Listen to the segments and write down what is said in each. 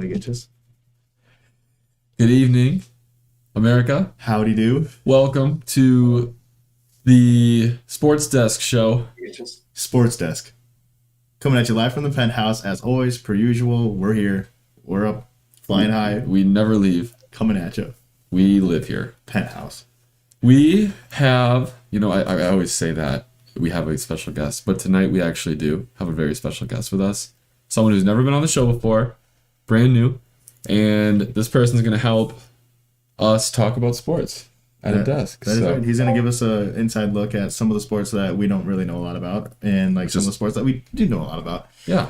like itches. Good evening, America. Howdy do. Welcome to the SportzDescx show. Sports Desk. Coming at you live from the penthouse. As always, per usual, we're here. We're up, flying high. We never leave. Coming at you. We live here. Penthouse. We have, I always say that we have a special guest, but tonight we actually do have a very special guest with us. Someone who's never been on the show before, brand new, and this person's going to help us talk about sports at a desk. That is right. He's going to give us an inside look at some of the sports that we don't really know a lot about, and like some of the sports that we do know a lot about. Yeah.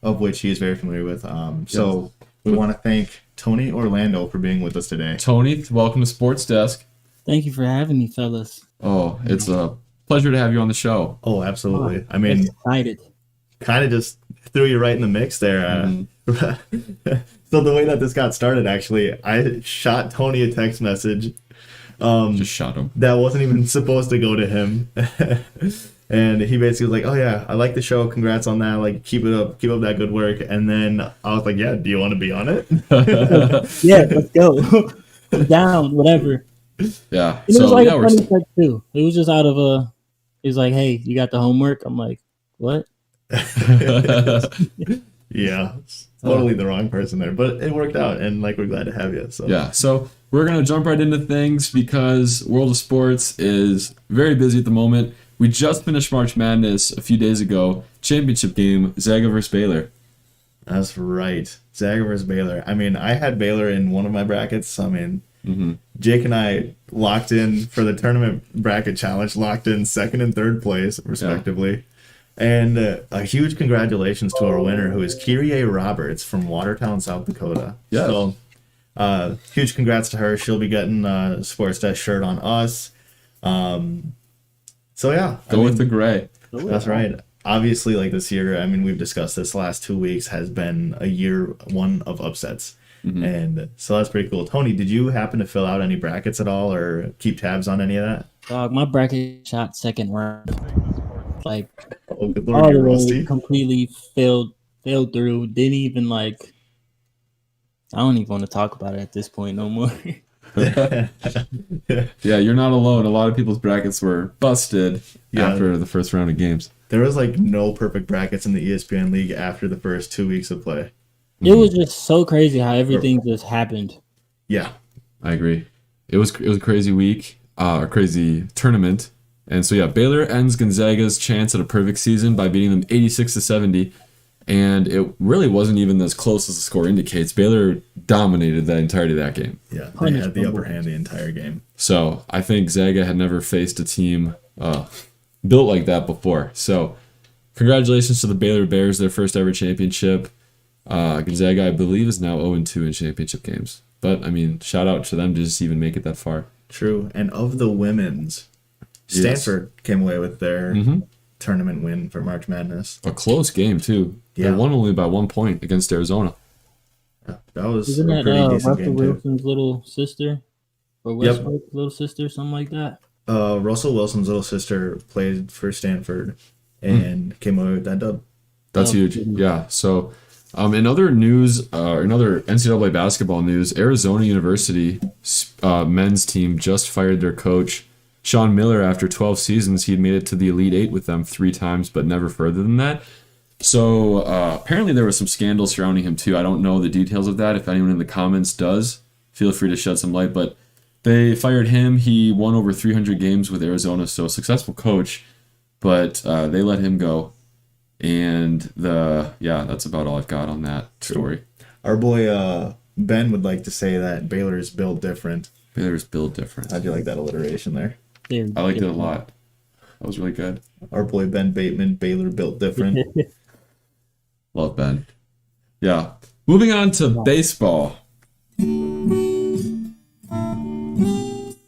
Of which he is very familiar with. So we want to thank Tony Orlando for being with us today. Tony, welcome to SportzDescx. Thank you for having me, fellas. Oh, it's a pleasure to have you on the show. Oh, absolutely. I mean, excited. Kind of just threw you right in the mix there. So the way that this got started, actually, I shot Tony a text message. Just shot him. That wasn't even supposed to go to him. And he basically was like, "Oh yeah, I like the show. Congrats on that. Like, keep up that good work." And then I was like, "Yeah, do you want to be on it?" Yeah, let's go. I'm down, whatever. Yeah. And it was like a funny text too. It was just out of a. He was like, "Hey, you got the homework?" I'm like, "What?" Yeah, totally the wrong person there, but it worked out, and like we're glad to have you. So yeah, so we're gonna jump right into things because World of Sports is very busy at the moment. We just finished March Madness a few days ago. Championship game, Zaga versus Baylor. That's right, Zaga versus Baylor. I mean, I had Baylor in one of my brackets. I mean, Jake and I locked in for the tournament bracket challenge, locked in second and third place respectively. Yeah. And a huge congratulations to our winner, who is Kyrie Roberts from Watertown, South Dakota. Yeah. So, huge congrats to her. She'll be getting a SportzDescx shirt on us. So yeah, go with the gray. That's right. Obviously, like this year, I mean, we've discussed this last 2 weeks has been a year one of upsets. And so that's pretty cool. Tony, did you happen to fill out any brackets at all or keep tabs on any of that? Dog, my bracket shot second round. Like, oh, good Lord, you're rusty. Completely failed through. Didn't even like. I don't even want to talk about it at this point no more. Yeah, you're not alone. A lot of people's brackets were busted after the first round of games. There was like no perfect brackets in the ESPN league after the first 2 weeks of play. It was just so crazy how everything just happened. Yeah, I agree. It was a crazy week, a crazy tournament. And so, yeah, Baylor ends Gonzaga's chance at a perfect season by beating them 86-70. And it really wasn't even as close as the score indicates. Baylor dominated the entirety of that game. Yeah, they had the upper hand the entire game. So I think Zaga had never faced a team built like that before. So congratulations to the Baylor Bears, their first ever championship. Gonzaga, I believe, is now 0-2 in championship games. But, I mean, shout out to them to just even make it that far. True. And of the women's, Stanford came away with their tournament win for March Madness. A close game, too. Yeah. They won only by 1 point against Arizona. Yeah, that was Isn't a pretty decent game, Russell Wilson's little sister? Or Westbrook's little sister, something like that? Russell Wilson's little sister played for Stanford and came away with that dub. That's huge. Yeah, so... in other news, in other NCAA basketball news, Arizona University men's team just fired their coach, Sean Miller, after 12 seasons. He had made it to the Elite Eight with them 3 times, but never further than that. So apparently there was some scandal surrounding him too. I don't know the details of that. If anyone in the comments does, feel free to shed some light. But they fired him. He won over 300 games with Arizona, so a successful coach. But they let him go. And that's about all I've got on that story. Our boy Ben would like to say that Baylor is built different. Baylor is built different. How'd you like that alliteration there? I liked it a lot. That was really good. Our boy Ben Bateman, Baylor built different. Love Ben. Yeah. Moving on to baseball.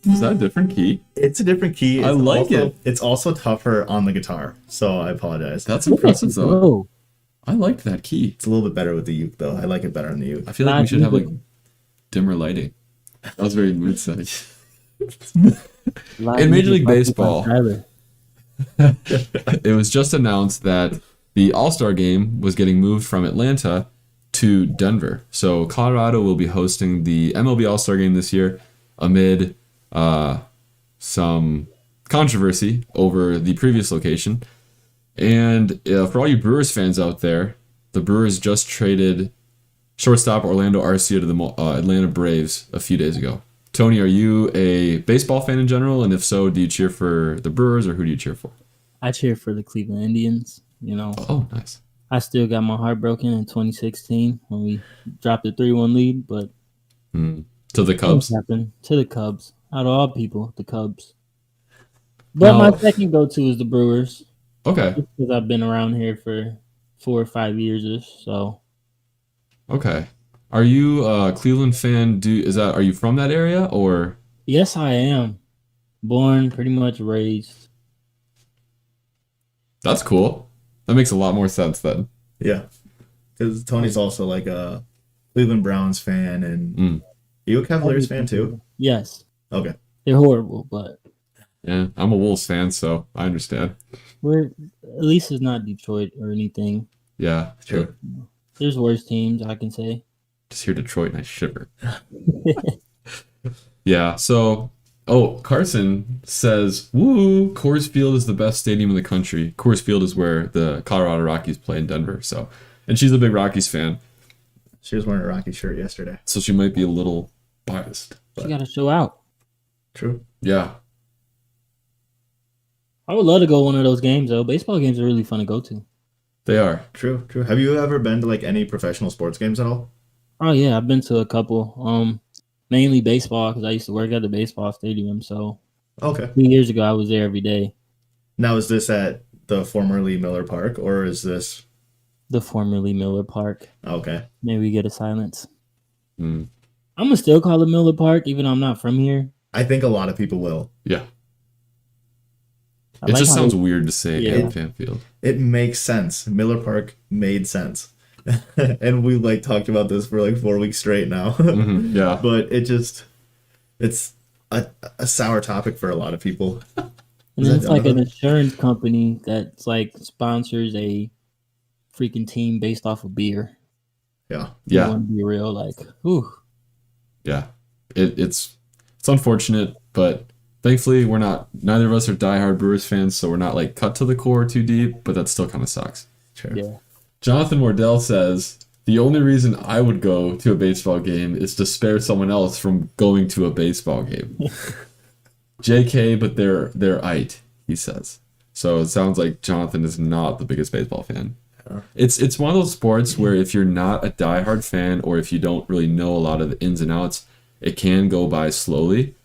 Is that a different key? It's a different key. I like it. It's also tougher on the guitar, so I apologize. That's impressive, though. I liked that key. It's a little bit better with the uke, though. I like it better on the uke. I feel like we should have like dimmer lighting. That was very mood setting. In Major League Baseball, it was just announced that the All-Star game was getting moved from Atlanta to Denver. So Colorado will be hosting the MLB All-Star Game this year amid some controversy over the previous location. And for all you Brewers fans out there, the Brewers just traded shortstop Orlando Arcia to the Atlanta Braves a few days ago. Tony, are you a baseball fan in general? And if so, do you cheer for the Brewers or who do you cheer for? I cheer for the Cleveland Indians. You know, Oh, nice. I still got my heart broken in 2016 when we dropped a 3-1 lead, but To the Cubs? things happened to the Cubs. Out of all people, the Cubs. But Now- my second go-to is the Brewers. Okay. Just because I've been around here for 4 or 5 years or so. Okay. Are you a Cleveland fan? Are you from that area or? Yes, I am. Born, pretty much raised. That's cool. That makes a lot more sense then. Yeah, because Tony's also like a Cleveland Browns fan, and Mm. are you a Cavaliers fan too? Yes. Okay. They're horrible, but Yeah, I'm a Wolves fan, so I understand. we're at least it's not Detroit or anything. Yeah, true. There's worse teams, I can say. Just hear Detroit and I shiver. Yeah, so, Carson says, woo, Coors Field is the best stadium in the country. Coors Field is where the Colorado Rockies play in Denver, so. And she's a big Rockies fan, She was wearing a Rocky shirt yesterday. so she might be a little biased. You got to show out. True. Yeah. I would love to go one of those games, though. Baseball games are really fun to go to. They are. True. Have you ever been to like any professional sports games at all? Oh, yeah, I've been to a couple. Mainly baseball because I used to work at the baseball stadium. So Okay. 2 years ago, I was there every day. Now, is this at the formerly Miller Park, or is this The formerly Miller Park. okay? Maybe we get a silence. Mm. I'm going to still call it Miller Park, even though I'm not from here. I think a lot of people will. Yeah. I It like just how sounds they- weird to say Yeah. at Fan Field. It makes sense. Miller Park made sense, and we like talked about this for like 4 weeks straight now. Mhm, yeah. But it's a sour topic for a lot of people. And Is then that it's like an Jonathan? insurance company that's like sponsors a freaking team based off of beer. Yeah. You Yeah. want to be real, like, whew. Yeah. It's unfortunate, but thankfully neither of us are diehard Brewers fans, so we're not like cut to the core too deep, but that still kind of sucks. Sure. Yeah. Jonathan Wardell says, the only reason I would go to a baseball game is to spare someone else from going to a baseball game. JK, but they're it, he says. So it sounds like Jonathan is not the biggest baseball fan. It's one of those sports where if you're not a diehard fan or if you don't really know a lot of the ins and outs, it can go by slowly.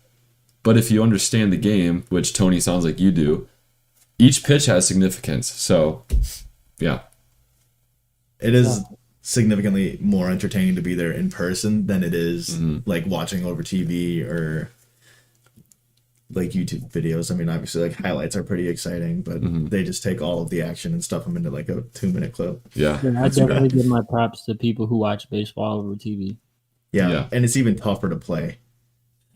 But if you understand the game, which Tony sounds like you do, each pitch has significance. So, yeah. It is significantly more entertaining to be there in person than it is like watching over TV or like YouTube videos. I mean, obviously, like highlights are pretty exciting, but they just take all of the action and stuff them into like a 2-minute clip. Yeah. I definitely give my props to people who watch baseball over TV. Yeah. Yeah. And it's even tougher to play.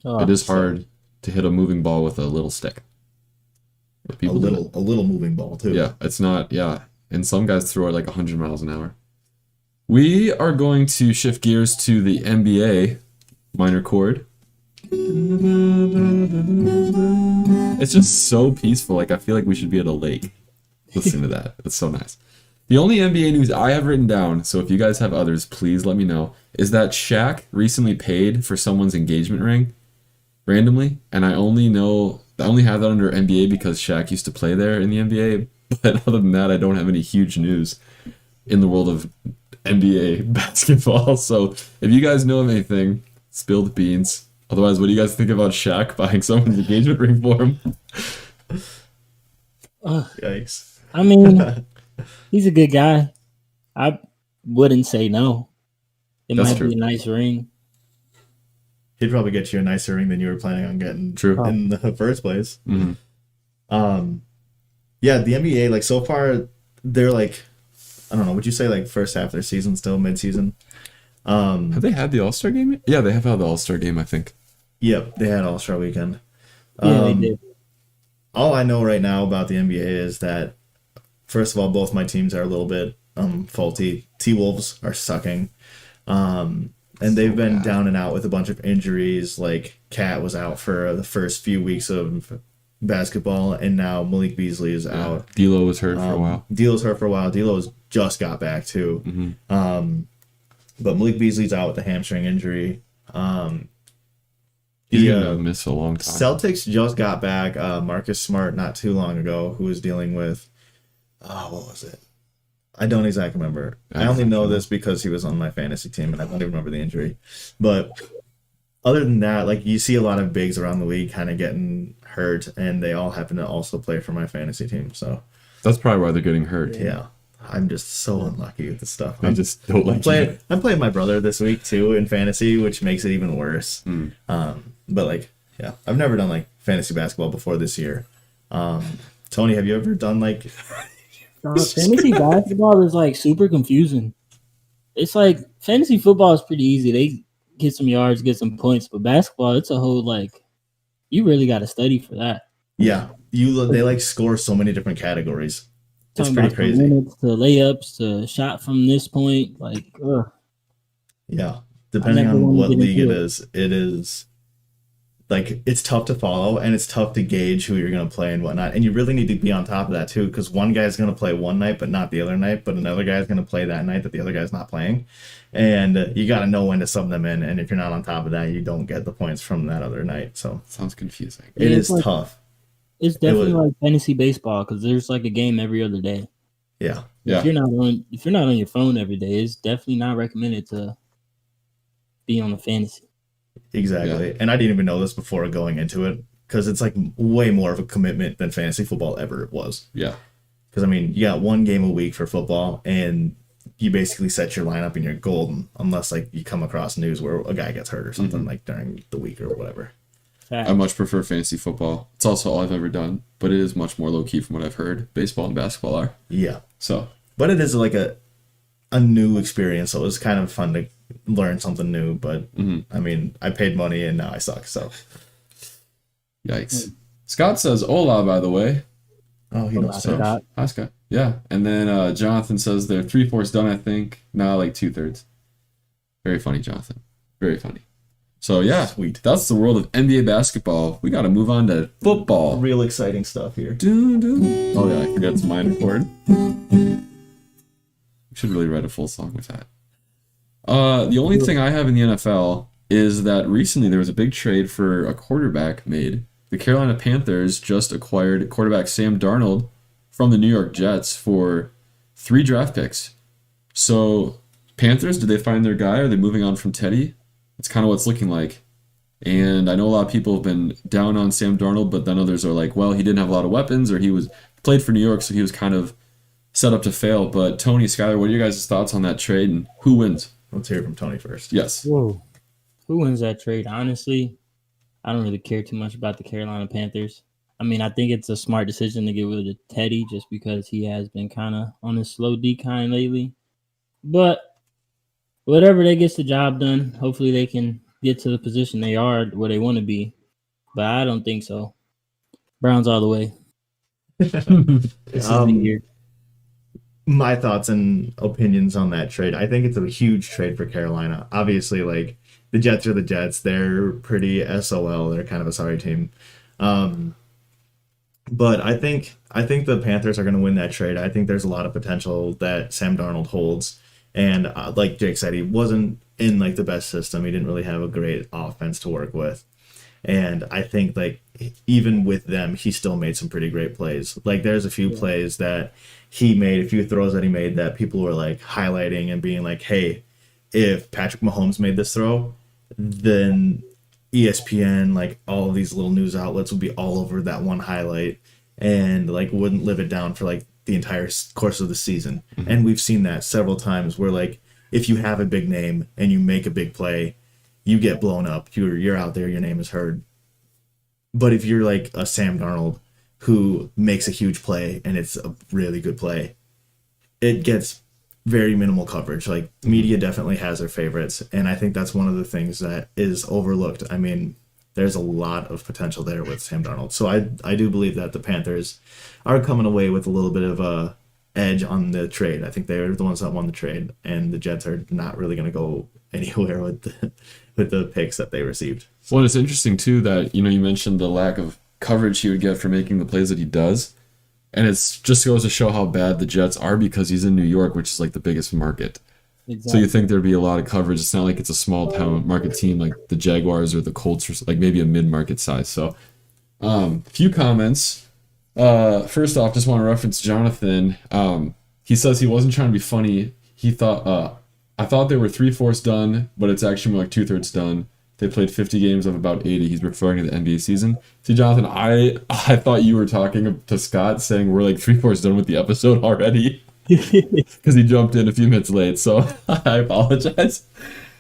Oh, It is hard to hit a moving ball with a little stick. But A people do it. little moving ball too. Yeah, it's not, yeah. And some guys throw it like 100 miles an hour. We are going to shift gears to the NBA minor chord. It's just so peaceful. Like, I feel like we should be at a lake. Listen to that. It's so nice. The only NBA news I have written down, so if you guys have others, please let me know, is that Shaq recently paid for someone's engagement ring randomly. And I only have that under NBA because Shaq used to play there in the NBA. But other than that, I don't have any huge news in the world of NBA basketball. So if you guys know of anything, spill the beans. Otherwise, what do you guys think about Shaq buying someone's engagement ring for him? Yikes. I mean, he's a good guy. I wouldn't say no. It That's might true. be a nice ring. He'd probably get you a nicer ring than you were planning on getting True. in the first place. Mhm. Yeah, the NBA, like so far, they're like, I don't know, would you say like first half of their season still, mid-season? Have they had the All-Star game yet? Yeah, they have had the All-Star game, I think. Yep, they had All-Star Weekend. Yeah, they did. All I know right now about the NBA is that, first of all, both my teams are a little bit faulty T-Wolves are sucking. And they've been bad. down and out with a bunch of injuries. Like Cat was out for the first few weeks of basketball, and now Malik Beasley is out. D'Lo was hurt for a while. D'Lo's hurt for a while. D'Lo's just got back too. But Malik Beasley's out with a hamstring injury. He's gonna miss a long time. Celtics just got back Marcus Smart not too long ago, who was dealing with what was it? I don't exactly remember. I only know this because he was on my fantasy team, and I don't even remember the injury. But other than that, like you see a lot of bigs around the league kind of getting hurt, and they all happen to also play for my fantasy team. So That's probably why they're getting hurt. yeah, I'm just so unlucky with this stuff. I just don't like it. I'm playing my brother this week too in fantasy, which makes it even worse. But like, yeah, I've never done like fantasy basketball before this year. Tony, have you ever done like? Fantasy basketball is like super confusing. It's like fantasy football is pretty easy. They get some yards, get some points, but basketball, it's a whole like you really got to study for that. Yeah, they like score so many different categories. It's Talking pretty about from crazy. minutes to layups to shot from this point, like Yeah, depending never on wanna what get league into it is like it's tough to follow, and it's tough to gauge who you're going to play and whatnot. And you really need to be on top of that too, because one guy's going to play one night but not the other night, but another guy's going to play that night that the other guy's not playing, and you got to know when to sub them in. And if you're not on top of that, you don't get the points from that other night. So Sounds confusing. it Yeah, is it's like- tough. it's definitely was- like fantasy baseball because there's like a game every other day. Yeah, Yeah. If you're not on your phone every day, it's definitely not recommended to be on the fantasy. exactly. And I didn't even know this before going into it, because it's like way more of a commitment than fantasy football ever was. Yeah. Because, I mean, you got one game a week for football, and you basically set your lineup and you're golden, unless, like, you come across news where a guy gets hurt or something, like, during the week or whatever. I much prefer fantasy football. It's also all I've ever done, but it is much more low-key from what I've heard. Baseball and basketball are. Yeah. So, But it is, like, a new experience, so it was kind of fun to learn something new. But, I mean, I paid money, and now I suck, so. yikes. Scott says hola, by the way. Oh, he knows So, so. Scott. Hi, Scott. Yeah. And then Jonathan says they're 3/4 done, I think. Now like 2/3. Very funny, Jonathan. Very funny. So, yeah. Sweet. That's the world of NBA basketball. We got to move on to football. Real exciting stuff here. Oh, yeah. I forgot it's mine record. We should really write a full song with that. The only thing I have in the NFL is that recently there was a big trade for a quarterback made. The Carolina Panthers just acquired quarterback Sam Darnold from the New York Jets for 3 draft picks. So, Panthers, did they find their guy? Are they moving on from Teddy? That's kind of what it's looking like. And I know a lot of people have been down on Sam Darnold, but then others are like, well, he didn't have a lot of weapons, or he played for New York, so he was kind of set up to fail. But Tony, Skyler, what are your guys' thoughts on that trade, and who wins? Let's hear from Tony first. Yes. Whoa. Who wins that trade? Honestly, I don't really care too much about the Carolina Panthers. I mean, I think it's a smart decision to get rid of Teddy just because he has been kind of on a slow decline lately. But whatever, they gets the job done. Hopefully they can get to the position they are where they want to be. But I don't think so. Browns all the way. This is the year. My thoughts and opinions on that trade. I think it's a huge trade for Carolina. Obviously, like, the Jets are the Jets. They're pretty SOL. They're kind of a sorry team. But I think the Panthers are going to win that trade. I think there's a lot of potential that Sam Darnold holds. And like Jake said, he wasn't in like the best system. He didn't really have a great offense to work with. And I think like even with them, he still made some pretty great plays. Like there's a few plays that he made, a few throws that he made that people were like highlighting and being like, hey, if Patrick Mahomes made this throw, then ESPN, like all of these little news outlets would be all over that one highlight and like wouldn't live it down for like the entire course of the season. And we've seen that several times where like if you have a big name and you make a big play, you get blown up. You're out there, your name is heard. But if you're like a Sam Darnold who makes a huge play and it's a really good play, it gets very minimal coverage. Like media definitely has their favorites, and I think that's one of the things that is overlooked. I mean, there's a lot of potential there with Sam Darnold. So I do believe that the Panthers are coming away with a little bit of a edge on the trade. I think they were the ones that won the trade, and the Jets are not really going to go anywhere with the picks that they received. Well, it's interesting too that you mentioned the lack of coverage he would get for making the plays that he does, and it's just goes to show how bad the Jets are because he's in New York, which is like the biggest market. Exactly. So you think there'd be a lot of coverage. It's not like it's a small town market team like the Jaguars or the Colts, or like maybe a mid-market size. So, few comments. First off, just want to reference Jonathan. He says he wasn't trying to be funny. He thought, I thought they were 3/4 done, but it's actually more like 2/3 done. They played 50 games of about 80. He's referring to the NBA season. See, Jonathan, I thought you were talking to Scott saying we're like 3/4 done with the episode already. Because he jumped in a few minutes late, so I apologize.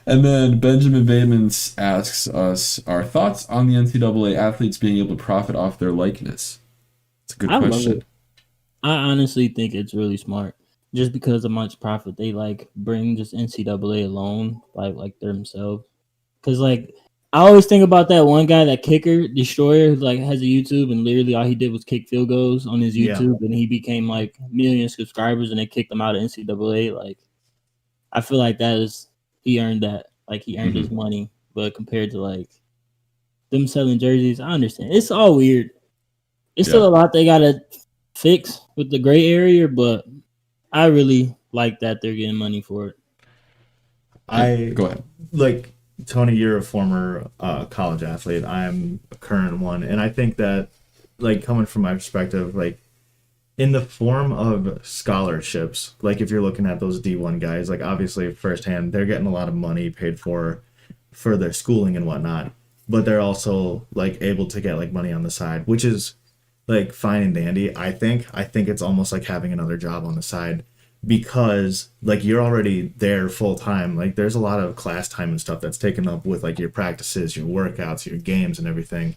And then Benjamin Bateman asks us our thoughts on the NCAA athletes being able to profit off their likeness. It's a good question. Love it. I honestly think it's really smart, just because of much profit they like bring just NCAA alone by like themselves. Because like I always think about that one guy, that kicker destroyer, who like has a YouTube and literally all he did was kick field goals on his YouTube, and he became like million subscribers, and they kicked him out of NCAA. Like I feel like he earned that, like he earned his money. But compared to like them selling jerseys, I understand it's all weird. It's still a lot they gotta fix with the gray area, but I really like that they're getting money for it. Go ahead. Like Tony, you're a former college athlete. I'm a current one, and I think that, like, coming from my perspective, like in the form of scholarships, like if you're looking at those D1 guys, like obviously firsthand, they're getting a lot of money paid for their schooling and whatnot, but they're also like able to get like money on the side, which is like fine and dandy. I think it's almost like having another job on the side, because like you're already there full time. Like there's a lot of class time and stuff that's taken up with like your practices, your workouts, your games and everything.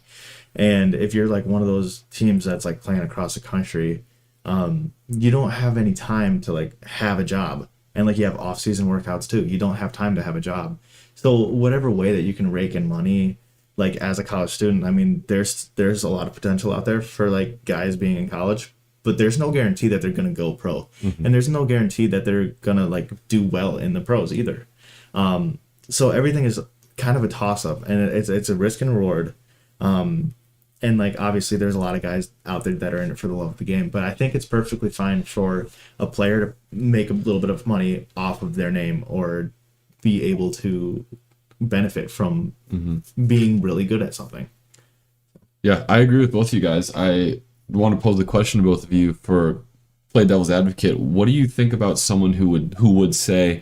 And if you're like one of those teams that's like playing across the country, you don't have any time to like have a job. And like you have off-season workouts too. You don't have time to have a job. So whatever way that you can rake in money, like as a college student, I mean, there's a lot of potential out there for like guys being in college, but there's no guarantee that they're going to go pro. And there's no guarantee that they're going to like do well in the pros either. So everything is kind of a toss up, and it's a risk and reward. And like obviously there's a lot of guys out there that are in it for the love of the game, but I think it's perfectly fine for a player to make a little bit of money off of their name, or be able to benefit from being really good at something. Yeah, I agree with both of you guys. I want to pose a question to both of you for play devil's advocate. What do you think about someone who would say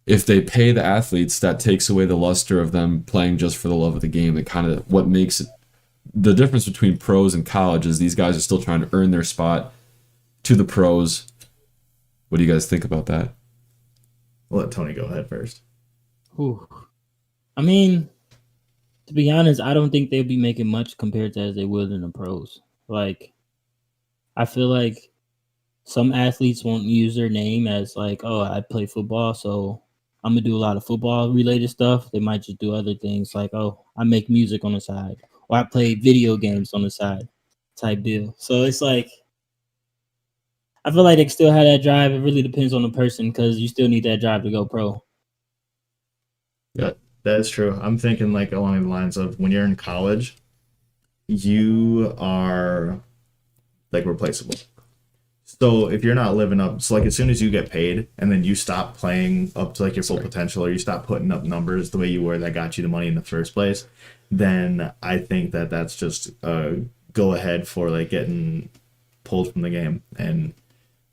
if they pay the athletes, that takes away the luster of them playing just for the love of the game? It kind of what makes it the difference between pros and college is these guys are still trying to earn their spot to the pros. What do you guys think about that? We'll let Tony go ahead first. Ooh. I mean, to be honest, I don't think they'll be making much compared to as they would in the pros. Like, I feel like some athletes won't use their name as like, oh, I play football, so I'm going to do a lot of football related stuff. They might just do other things like, oh, I make music on the side, or I play video games on the side type deal. So it's like, I feel like they still have that drive. It really depends on the person, because you still need that drive to go pro. Yeah, that is true. I'm thinking like along the lines of when you're in college, you are like replaceable. So if you're not living up, so like as soon as you get paid and then you stop playing up to like your full potential, or you stop putting up numbers the way you were that got you the money in the first place, then I think that that's just a go ahead for like getting pulled from the game. And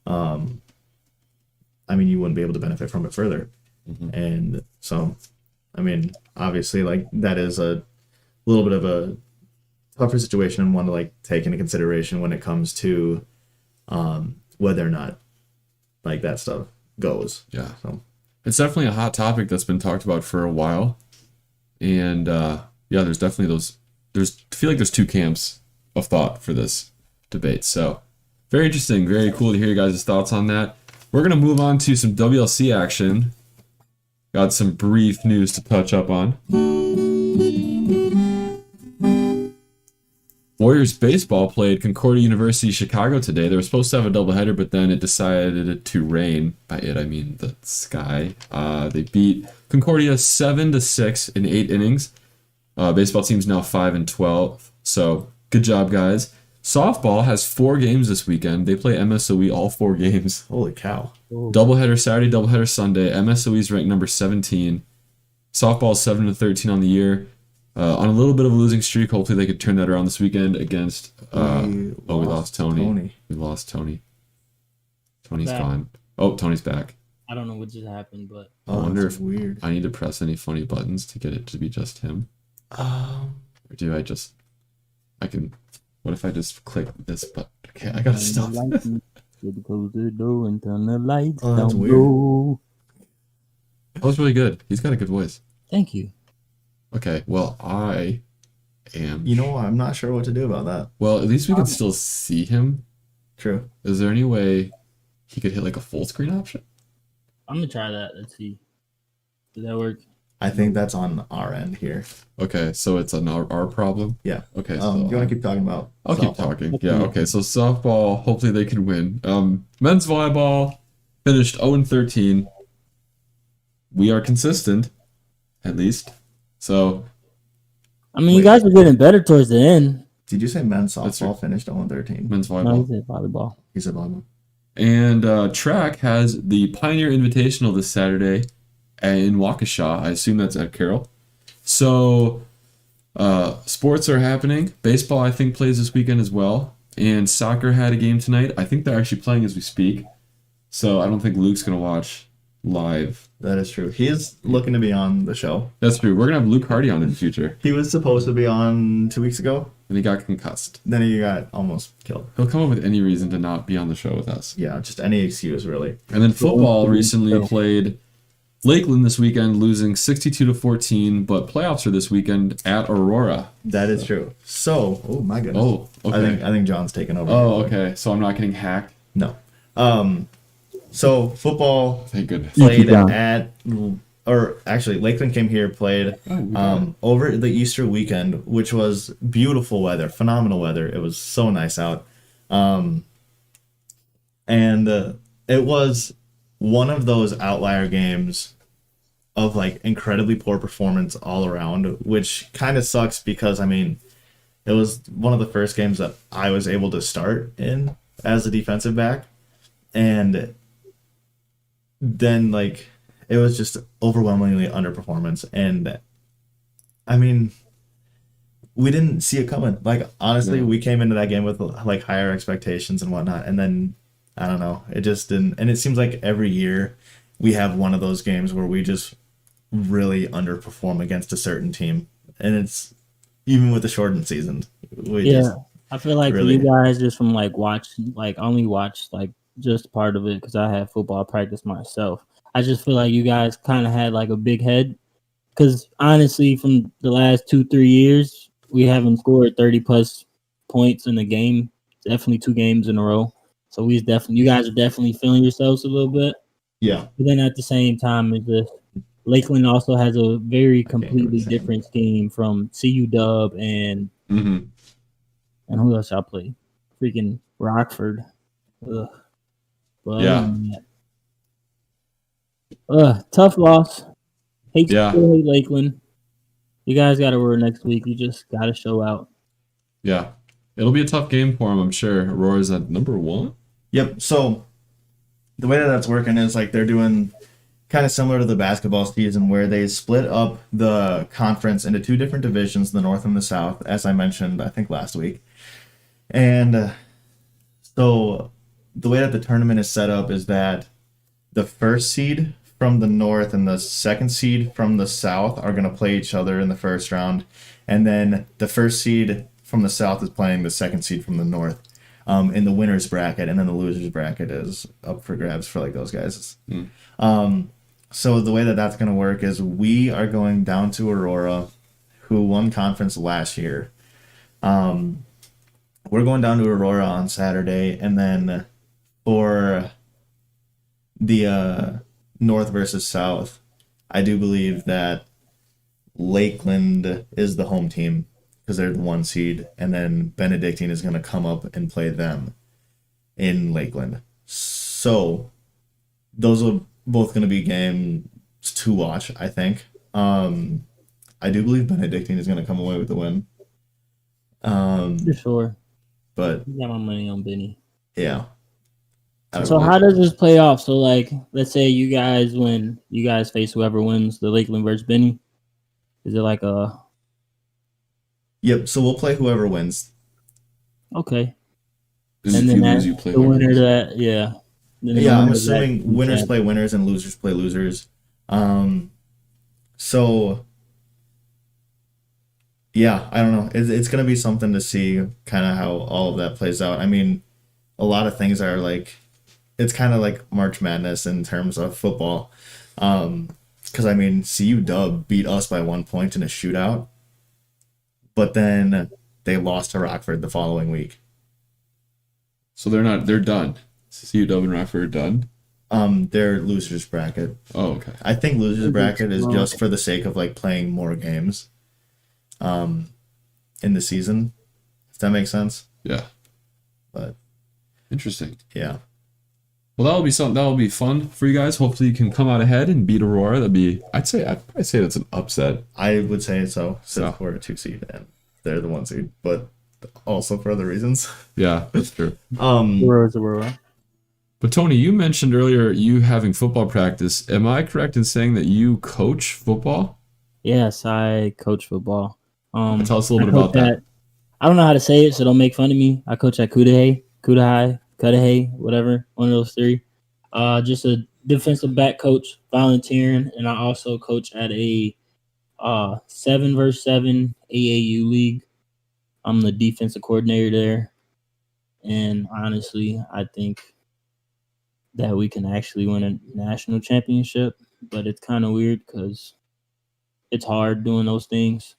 I mean, you wouldn't be able to benefit from it further. And so, I mean, obviously like that is a little bit of a tougher situation and one to like take into consideration when it comes to whether or not like that stuff goes. Yeah. So it's definitely a hot topic that's been talked about for a while. And yeah, there's definitely I feel like there's two camps of thought for this debate. So very interesting, very cool to hear you guys' thoughts on that. We're going to move on to some WLC action. Got some brief news to touch up on. One Warriors baseball played Concordia University Chicago today. They were supposed to have a doubleheader, but then it decided to rain. By it, I mean the sky. They beat Concordia 7-6 in 8 innings. Baseball team's now 5-12. So good job, guys. Softball has 4 games this weekend. They play MSOE all 4 games. Holy cow. Doubleheader Saturday, doubleheader Sunday. MSOE is ranked number 17. Softball is 7-13 on the year. On a little bit of a losing streak. Hopefully they could turn that around this weekend against... we lost Tony. We lost Tony. Tony's gone. Oh, Tony's back. I don't know what just happened, but... I wonder if weird. I need to press any funny buttons to get it to be just him. Or do I just... I can... What if I just click this button? Okay, I gotta stop. Close the door and turn the lights down. That's weird. Low. That was really good. He's got a good voice. Thank you. Okay, well, I am... You know, I'm not sure what to do about that. Well, at least we can still see him. True. Is there any way he could hit like a full screen option? I'm gonna try that. Let's see. Does that work? I think that's on our end here. Okay, so it's an our problem? Yeah. Okay, so... you want to keep talking about I'll keep talking. Yeah, okay, so softball, hopefully they can win. Men's volleyball finished 0-13. We are consistent, at least. So... I mean, you guys were getting better towards the end. Did you say men's softball finished 0-13? Men's volleyball. No, he said volleyball. He said volleyball. And track has the Pioneer Invitational this Saturday in Waukesha. I assume that's at Carroll. So sports are happening. Baseball, I think, plays this weekend as well. And soccer had a game tonight. I think they're actually playing as we speak. So I don't think Luke's going to watch live. That is true. He is looking to be on the show. That's true. We're going to have Luke Hardy on in the future. He was supposed to be on 2 weeks ago. And he got concussed. Then he got almost killed. He'll come up with any reason to not be on the show with us. Yeah, just any excuse, really. And then football recently played Lakeland this weekend, losing 62-14, but playoffs are this weekend at Aurora. That is true. So, oh my goodness. Oh, okay. I think John's taking over. Oh, okay. So I'm not getting hacked? No. So football Thank goodness. played at, or actually Lakeland came here, played over the Easter weekend, which was beautiful weather, phenomenal weather. It was so nice out. And it was one of those outlier games of like incredibly poor performance all around, which kind of sucks because, I mean, it was one of the first games that I was able to start in as a defensive back. And then, like, it was just overwhelmingly underperformance. And, I mean, we didn't see it coming. Like, honestly, we came into that game with, like, higher expectations and whatnot. And then, I don't know, it just didn't. And it seems like every year we have one of those games where we just really underperform against a certain team. And it's, even with the shortened season. I feel like really, you guys just from, like, only watch, like, just part of it because I had football practice myself. I just feel like you guys kind of had like a big head because honestly, from the last 2-3 years, we haven't scored 30 plus points in a game. Definitely 2 games in a row. So you guys are definitely feeling yourselves a little bit. Yeah. But then at the same time, it's just Lakeland also has a very completely different scheme from CU Dub and and who else y'all play? Freaking Rockford. Ugh. But, tough loss. Hate Lakeland. You guys got to work next week. You just got to show out. Yeah. It'll be a tough game for them, I'm sure. Aurora's at number 1. Yep. So the way that that's working is like they're doing kind of similar to the basketball season where they split up the conference into 2 different divisions, the North and the South, as I mentioned, I think last week. And so the way that the tournament is set up is that the first seed from the North and the second seed from the South are going to play each other in the first round. And then the first seed from the South is playing the second seed from the North in the winner's bracket. And then the loser's bracket is up for grabs for like those guys. So the way that that's going to work is we are going down to Aurora, who won conference last year. We're going down to Aurora on Saturday, and then for the North versus South, I do believe that Lakeland is the home team because they're the 1 seed, and then Benedictine is going to come up and play them in Lakeland. So those are both going to be games to watch, I think. I do believe Benedictine is going to come away with the win. For sure. But I got my money on Benny. yeah. So how does this play off? So like, let's say you guys win, you guys face whoever wins the Lakeland versus Benny. Is it like a? Yep. So we'll play whoever wins. Okay. And And if then you lose, you play the winner winners. that yeah. Then the Yeah, I'm winner of that assuming team winners can- play winners and losers play losers. So yeah, I don't know. It's gonna be something to see kind of how all of that plays out. I mean, a lot of things are like, it's kind of like March Madness in terms of football. Because I mean, CU Dub beat us by 1 point in a shootout, but then they lost to Rockford the following week. So they're done. CU Dub and Rockford are done. Their losers bracket. Oh, okay. I think losers bracket is just for the sake of like playing more games, in the season. If that makes sense. Yeah. But Interesting. yeah, Well, that'll be something. That'll be fun for you guys. Hopefully, you can come out ahead and beat Aurora. I'd probably say that's an upset. I would say so. Since So. we're a 2 seed and they're the 1 seed, but also for other reasons. Yeah, that's true. Aurora. But Tony, you mentioned earlier you having football practice. Am I correct in saying that you coach football? Yes, I coach football. Tell us a little I bit about coach that. at- I don't know how to say it, so don't make fun of me. I coach at Cudahy, whatever, one of those three. Just a defensive back coach, volunteering, and I also coach at a 7-versus-7 AAU league. I'm the defensive coordinator there, and honestly, I think that we can actually win a national championship. But it's kind of weird because it's hard doing those things.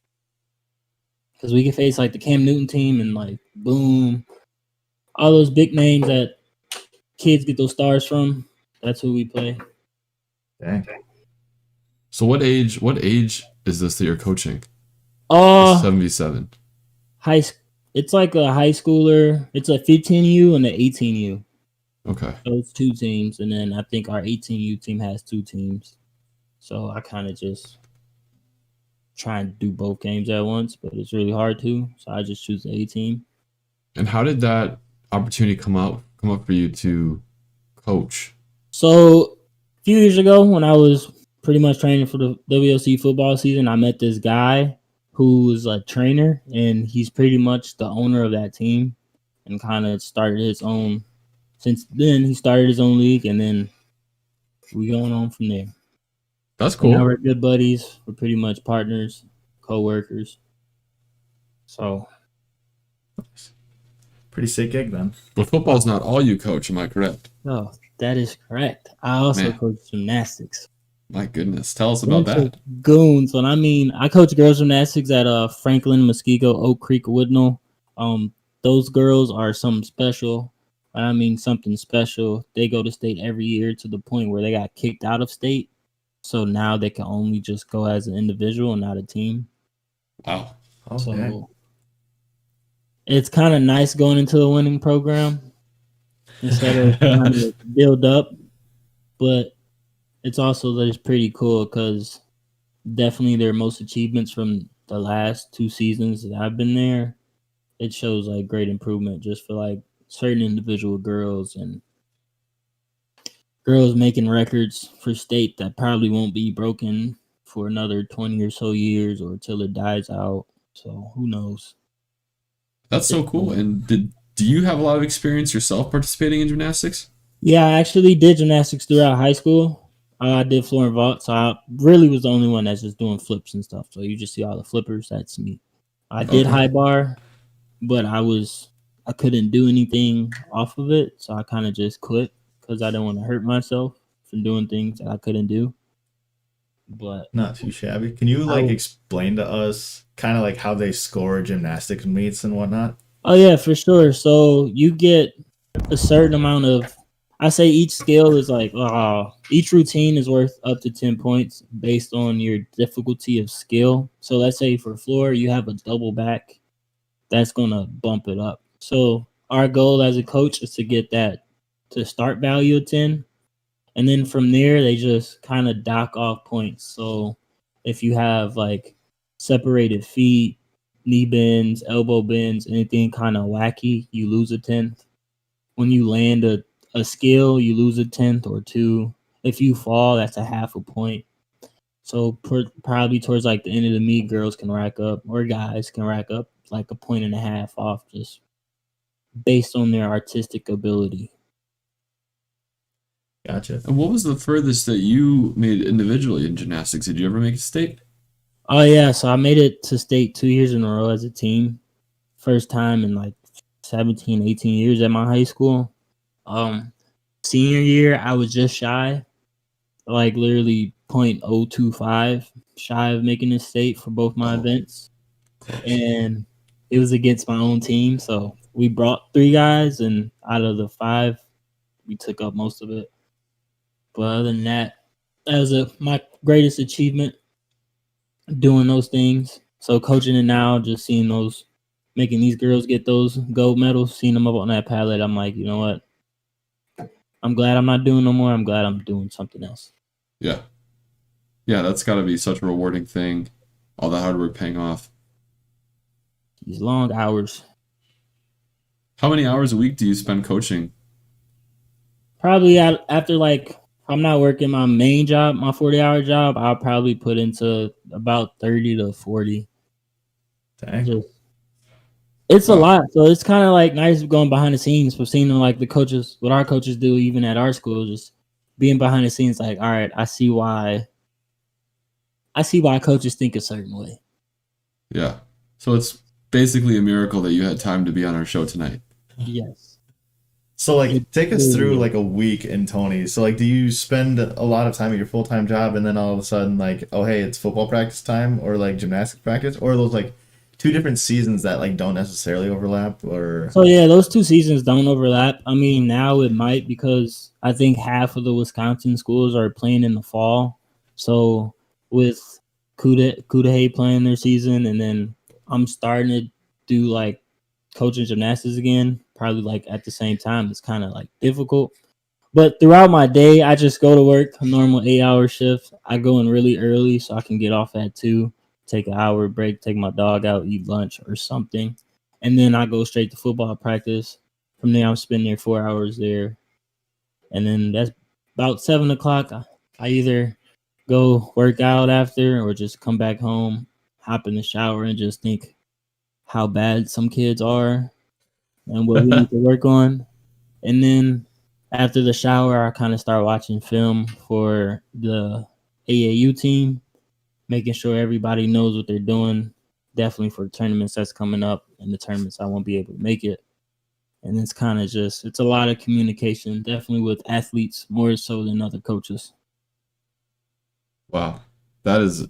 Because we can face like the Cam Newton team and like boom, all those big names that kids get those stars from. That's who we play. Dang. So what age is this that you're coaching? 7v7. It's like a high schooler. It's a 15U and an 18U. Okay. Those two teams, and then I think our 18U team has 2 teams. So I kind of just try and do both games at once, but it's really hard to. So I just choose the A team. And how did that opportunity come up for you to coach? So a few years ago, when I was pretty much training for the WLC football season, I met this guy who was a trainer, and he's pretty much the owner of that team, and kind of started his own. Since then, he started his own league, and then we going on from there. That's Now cool. we're good buddies. We're pretty much partners, co-workers. So Pretty sick gig then. But football's not all you coach, am I correct? oh, that is correct. I also Man. coach gymnastics. My goodness. Tell us about Bunch of that. Goons. And I mean, I coach girls gymnastics at Franklin, Muskego, Oak Creek, Woodnell. Those girls are something special. I mean, something special. They go to state every year to the point where they got kicked out of state. So now they can only just go as an individual and not a team. Wow. Okay. So it's kind of nice going into a winning program instead of trying to build up. But it's also just pretty cool because definitely their most achievements from the last 2 seasons that I've been there, it shows like great improvement just for like certain individual girls and girls making records for state that probably won't be broken for another 20 or so years or till it dies out. So who knows? That's so cool. And do you have a lot of experience yourself participating in gymnastics? Yeah, I actually did gymnastics throughout high school. I did floor and vault, so I really was the only one that's just doing flips and stuff. So you just see all the flippers. That's me. I did Okay. high bar, but I couldn't do anything off of it, so I kind of just quit because I didn't want to hurt myself from doing things that I couldn't do. But Not too shabby. Can you like explain to us kind of like how they score gymnastics meets and whatnot? oh yeah, for sure. So you get a certain amount of I say each skill is like each routine is worth up to 10 points based on your difficulty of skill. So let's say for floor you have a double back, that's gonna bump it up. So our goal as a coach is to get that to start value of 10. And then from there they just kind of dock off points. So if you have like separated feet, knee bends, elbow bends, anything kind of wacky, you lose a 10th. When you land a skill, you lose a 10th or two. If you fall, that's a half a point. So probably towards like the end of the meet, girls can rack up or guys can rack up like a point and a half off just based on their artistic ability. Gotcha. And what was the furthest that you made individually in gymnastics? Did you ever make a state? Oh yeah, so I made it to state 2 years in a row as a team. First time in like 17, 18 years at my high school. Senior year, I was just shy, like literally 0.025 shy of making a state for both my events. And it was against my own team. So we brought 3 guys, and out of the 5, we took up most of it. But other than that, that was my greatest achievement, doing those things. So coaching it now, just seeing those, making these girls get those gold medals, seeing them up on that palette, I'm like, you know what? I'm glad I'm not doing no more. I'm glad I'm doing something else. Yeah. Yeah, that's got to be such a rewarding thing. All the hard work paying off. These long hours. How many hours a week do you spend coaching? Probably after like, I'm not working my main job, my 40-hour job, I'll probably put into about 30 to 40. Dang. It's a lot. So it's kind of like nice going behind the scenes for seeing like the coaches, what our coaches do, even at our school, just being behind the scenes. Like, all right, I see why coaches think a certain way. Yeah. So it's basically a miracle that you had time to be on our show tonight. Yes. So, like, take us through, like, a week in Tony. So, like, do you spend a lot of time at your full-time job and then all of a sudden, like, oh, hey, it's football practice time or, like, gymnastics practice? Or are those, like, 2 different seasons that, like, don't necessarily overlap? Or So, yeah, those 2 seasons don't overlap. I mean, now it might because I think half of the Wisconsin schools are playing in the fall. So, with Cudahy playing their season, and then I'm starting to do, like, coaching gymnastics again, probably like at the same time. It's kind of like difficult, but throughout my day I just go to work a normal 8-hour shift. I go in really early so I can get off at 2, take an hour break, take my dog out, eat lunch or something, and then I go straight to football practice. From there I'm spending there 4 hours there, and then that's about 7 o'clock. I either go work out after or just come back home, hop in the shower, and just think how bad some kids are and what we need to work on. And then after the shower, I kind of start watching film for the AAU team, making sure everybody knows what they're doing, definitely for tournaments that's coming up and the tournaments I won't be able to make it. And it's kind of just, it's a lot of communication, definitely with athletes more so than other coaches. Wow.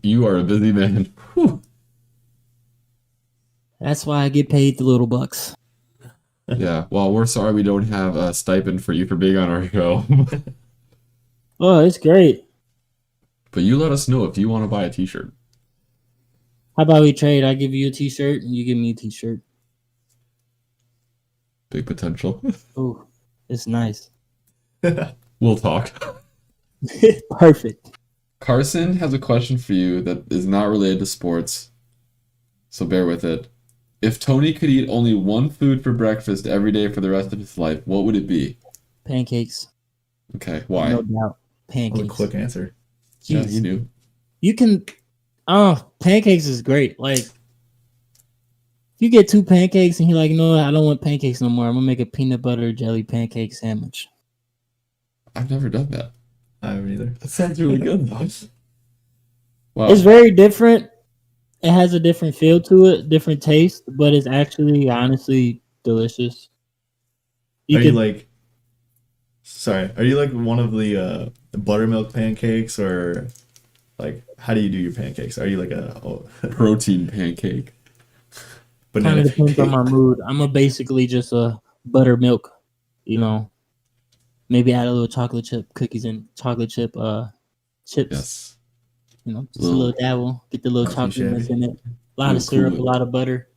You are a busy man. Whew. That's why I get paid the little bucks. Yeah, well, we're sorry we don't have a stipend for you for being on our show. Oh, it's great. But you let us know if you want to buy a t-shirt. How about we trade? I give you a t-shirt and you give me a t-shirt. Big potential. Oh, it's nice. We'll talk. Perfect. Carson has a question for you that is not related to sports, so bear with it. If Tony could eat only one food for breakfast every day for the rest of his life, what would it be? Pancakes. Okay, why? No doubt. Pancakes. what a quick answer. Yeah, Jeez. you knew. You can, pancakes is great. Like, if you get 2 pancakes and you're like, you know what, I don't want pancakes no more. I'm gonna make a peanut butter jelly pancake sandwich. I've never done that. I haven't either. That sounds really good, though. Wow. It's very different. It has a different feel to it, different taste, but it's actually honestly delicious. Are you like one of the buttermilk pancakes, or like how do you do your pancakes? Are you like a protein pancake? Kind of depends on my mood. I'm basically just a buttermilk, Maybe add a little chocolate chip cookies and chocolate chip chips. Yes. You know, just a little dabble. Get the little Not too chocolate in it. A lot Little of syrup, Kool-Aid. a lot of butter.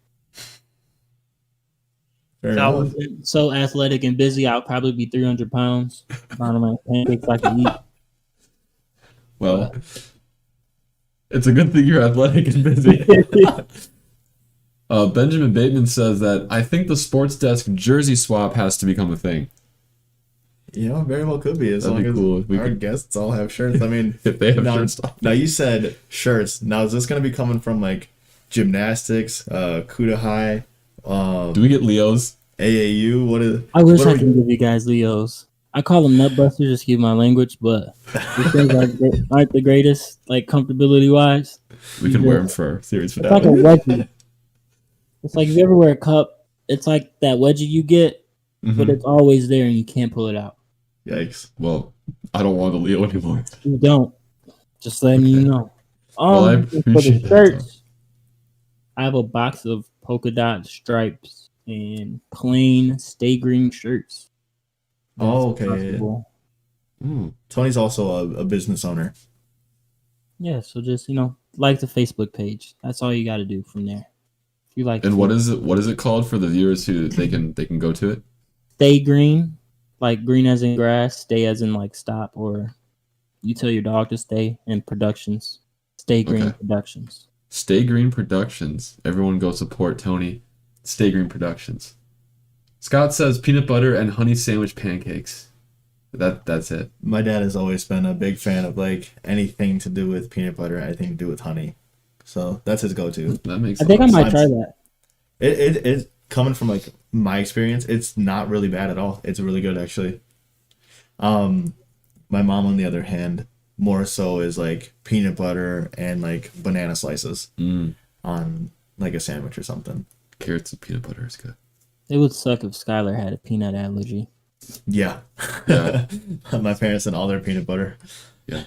Fair If I enough. wasn't so athletic and busy, I'd probably be 300 pounds. Not enough pancakes I can eat. Well, it's a good thing you're athletic and busy. Benjamin Bateman says that I think the Sports Desk jersey swap has to become a thing. You know, very well could be as That'd long be as cool. We our could- guests all have shirts. I mean, If they have now, shirts on. now you said shirts. Now is this going to be coming from like gymnastics, Kuda High, Do we get Leos? AAU? What is? I wish what I are could give you guys Leos. I call them nutbusters, excuse my language, but these things aren't the greatest, like comfortability wise. We can wear them for our series It's like a finale. wedgie. It's like if you ever wear a cup, it's like that wedgie you get, but Mhm. it's always there and you can't pull it out. Yikes! Well, I don't want a Leo anymore. You don't. Just letting you know. Well, I And for appreciate the that, Tom. shirts, I have a box of polka dot stripes and plain stay green shirts. Oh, That's okay. possible. Mm. Tony's also a business owner. Yeah, so just like the Facebook page. That's all you got to do from there. If you like, And what is it? What is it called for the viewers who they can go to it? Stay green, like green as in grass, stay as in like stop, or you tell your dog to stay. In Productions, Stay Green Okay. Productions. Stay Green Productions. Everyone go support Tony. Stay Green Productions. Scott says peanut butter and honey sandwich pancakes. That's it. My dad has always been a big fan of like anything to do with peanut butter, anything to do with honey. So that's his go-to. That makes I think I sense. might try that. It's coming from like my experience. It's not really bad at all. It's really good actually. My mom on the other hand, more so is like peanut butter and like banana slices on like a sandwich or something. Carrots and peanut butter is good. It would suck if Skylar had a peanut allergy. Yeah. Yeah. My parents and all their peanut butter. Yeah.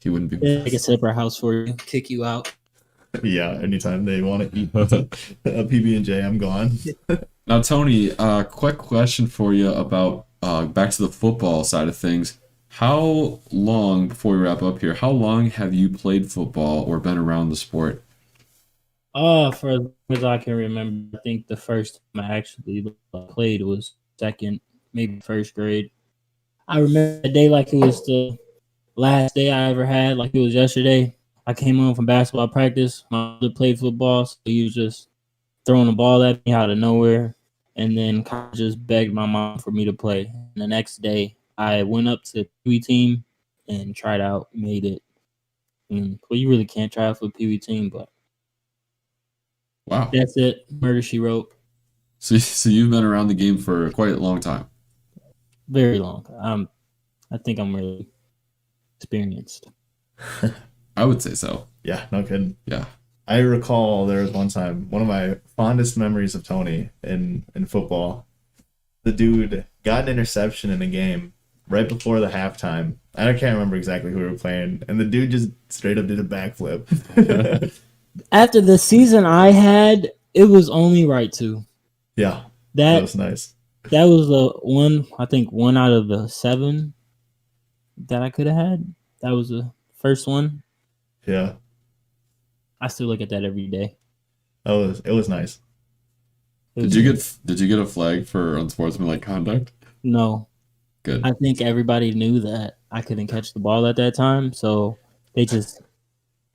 He wouldn't be. They can set up our house for you, kick you out. Yeah, anytime they want to eat a PB&J, I'm gone. Now, Tony, quick question for you about back to the football side of things. How long, before we wrap up here, how long have you played football or been around the sport? For as long as I can remember, I think the first time I actually played was second, maybe first grade. I remember the day like it was the last day I ever had, like it was yesterday. I came home from basketball practice. My mother played football, so he was just throwing the ball at me out of nowhere, and then kind of just begged my mom for me to play. And the next day, I went up to the Pee Wee team and tried out, made it. Well, you really can't try out for the Pee Wee team, but Wow. that's it. Murder, she wrote. So you've been around the game for quite a long time. Very long. I think I'm really experienced. I would say so. Yeah, no kidding. Yeah. I recall there was one time, one of my fondest memories of Tony in football. The dude got an interception in a game right before the halftime. I can't remember exactly who we were playing, and the dude just straight up did a backflip. After the season I had, it was only right to. Yeah, that That was nice. that was the one, I think, one out of the 7 that I could have had. That was the first one. Yeah, I still look at that every day. it was nice. It Did was- you get a flag for unsportsmanlike conduct? No. Good. I think everybody knew that I couldn't catch the ball at that time, so they just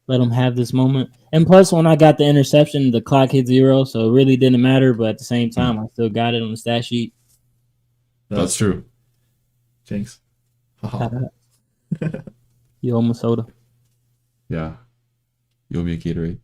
let them have this moment. And plus, when I got the interception, the clock hit 0, so it really didn't matter. But at the same time, I still got it on the stat sheet. That's true. Jinx. Oh, You owe me soda. Yeah. You owe me a Gatorade.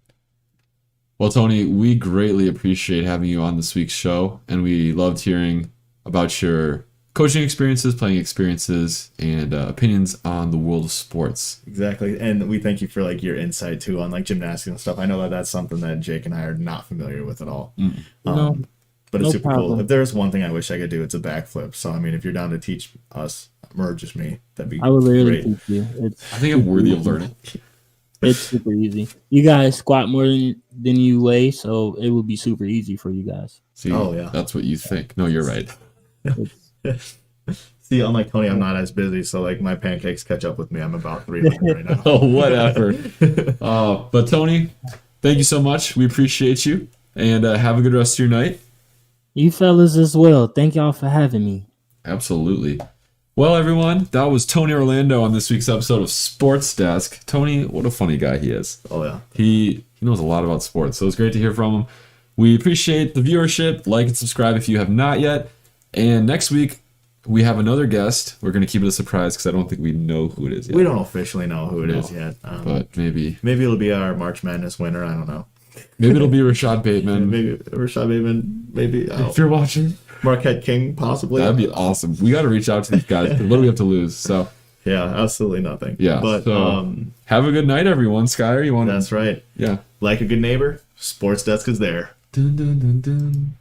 Well, Tony, we greatly appreciate having you on this week's show, and we loved hearing about your coaching experiences, playing experiences, and opinions on the world of sports. exactly. And we thank you for like your insight too on like gymnastics and stuff. I know that that's something that Jake and I are not familiar with at all. No, But it's no super cool. problem. If there's one thing I wish I could do, it's a backflip. So I mean, if you're down to teach us or just me, that'd be I would literally great. teach you. I think I'm worthy of learning. It's super easy. You guys squat more than you weigh, so it would be super easy for you guys. See, Oh, yeah. That's what you think. No, you're right. It's, See, See, unlike Tony, I'm not as busy, so like my pancakes catch up with me. I'm about 300 right now. Oh, whatever. But Tony, thank you so much. We appreciate you, and have a good rest of your night. You fellas as well. Thank y'all for having me. Absolutely. Well, everyone, that was Tony Orlando on this week's episode of Sports Desk. Tony, what a funny guy he is. Oh yeah, he knows a lot about sports, so it's great to hear from him. We appreciate the viewership. Like and subscribe if you have not yet. And next week, we have another guest. We're going to keep it a surprise because I don't think we know who it is yet. we don't officially know who it is yet, But maybe it'll be our March Madness winner. I don't know. maybe it'll be Rashad Bateman. Maybe Rashad Bateman. Maybe If you're watching, Marquette King, possibly. that'd be awesome. We got to reach out to these guys. What do we have to lose? So yeah, absolutely nothing. yeah. But So, have a good night, everyone. Skyer, you want? that's right. Yeah. Like a good neighbor, Sports Desk is there. Dun, dun, dun, dun.